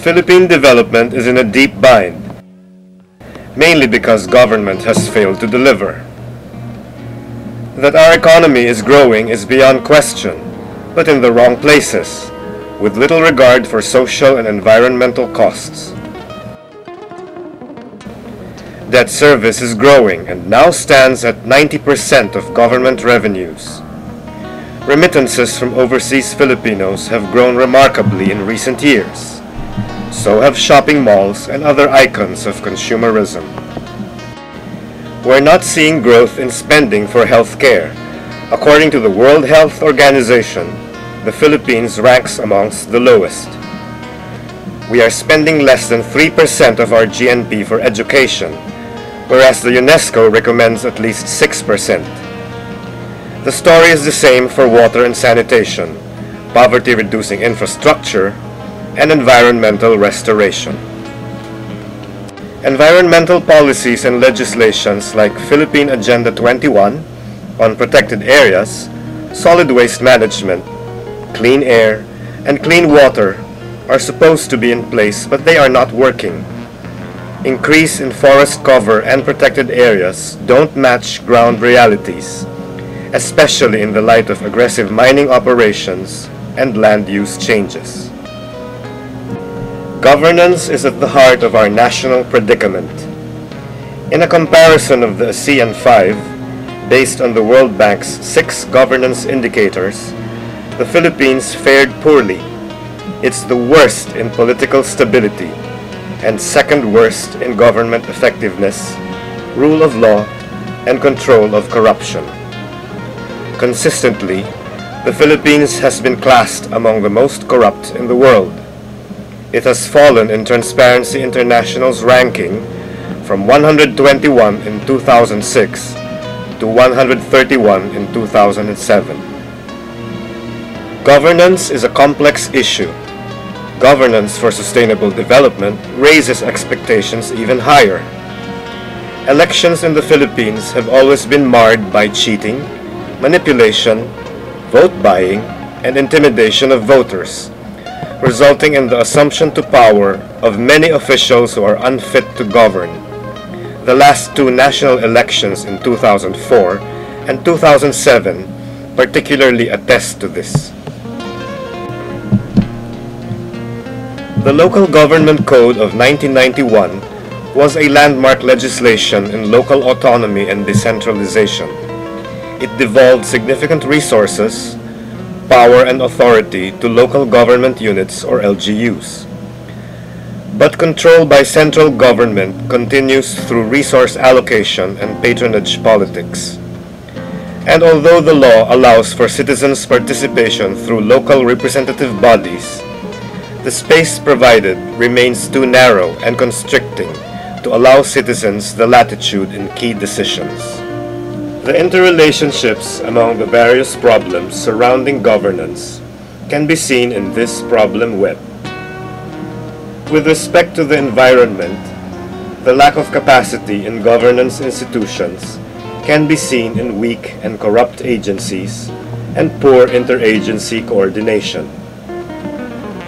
Philippine development is in a deep bind, mainly because government has failed to deliver. That our economy is growing is beyond question, but in the wrong places, with little regard for social and environmental costs. Debt service is growing and now stands at 90% of government revenues. Remittances from overseas Filipinos have grown remarkably in recent years. So have shopping malls and other icons of consumerism. We're not seeing growth in spending for health care. According to the World Health Organization, the Philippines ranks amongst the lowest. We are spending less than 3% of our GNP for education, whereas the UNESCO recommends at least 6%. The story is the same for water and sanitation, poverty-reducing infrastructure, and environmental restoration. Environmental policies and legislations like Philippine Agenda 21 on protected areas, solid waste management, clean air, and clean water are supposed to be in place, but they are not working. Increase in forest cover and protected areas don't match ground realities, especially in the light of aggressive mining operations and land use changes. Governance is at the heart of our national predicament. In a comparison of the ASEAN 5, based on the World Bank's 6 governance indicators, the Philippines fared poorly. It's the worst in political stability and second worst in government effectiveness, rule of law, and control of corruption. Consistently, the Philippines has been classed among the most corrupt in the world. It has fallen in Transparency International's ranking from 121 in 2006 to 131 in 2007. Governance is a complex issue. Governance for sustainable development raises expectations even higher. Elections in the Philippines have always been marred by cheating, manipulation, vote buying, and intimidation of voters, resulting in the assumption to power of many officials who are unfit to govern. The last 2 national elections in 2004 and 2007 particularly attest to this. The Local Government Code of 1991 was a landmark legislation in local autonomy and decentralization. It devolved significant resources, power and authority to local government units or LGUs. But control by central government continues through resource allocation and patronage politics. And although the law allows for citizens' participation through local representative bodies, the space provided remains too narrow and constricting to allow citizens the latitude in key decisions. The interrelationships among the various problems surrounding governance can be seen in this problem web. With respect to the environment, the lack of capacity in governance institutions can be seen in weak and corrupt agencies and poor interagency coordination.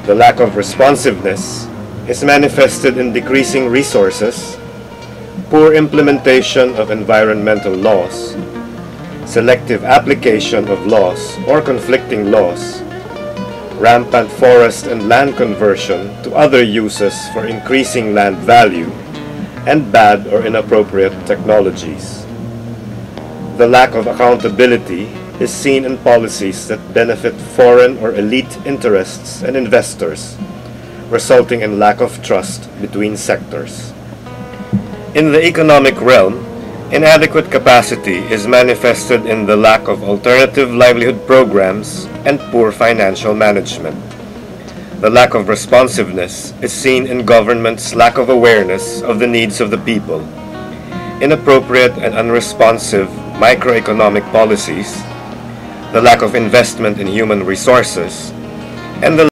The lack of responsiveness is manifested in decreasing resources, poor implementation of environmental laws, selective application of laws or conflicting laws, rampant forest and land conversion to other uses for increasing land value, and bad or inappropriate technologies. The lack of accountability is seen in policies that benefit foreign or elite interests and investors, resulting in lack of trust between sectors. In the economic realm, inadequate capacity is manifested in the lack of alternative livelihood programs and poor financial management. The lack of responsiveness is seen in government's lack of awareness of the needs of the people, inappropriate and unresponsive microeconomic policies, the lack of investment in human resources, and the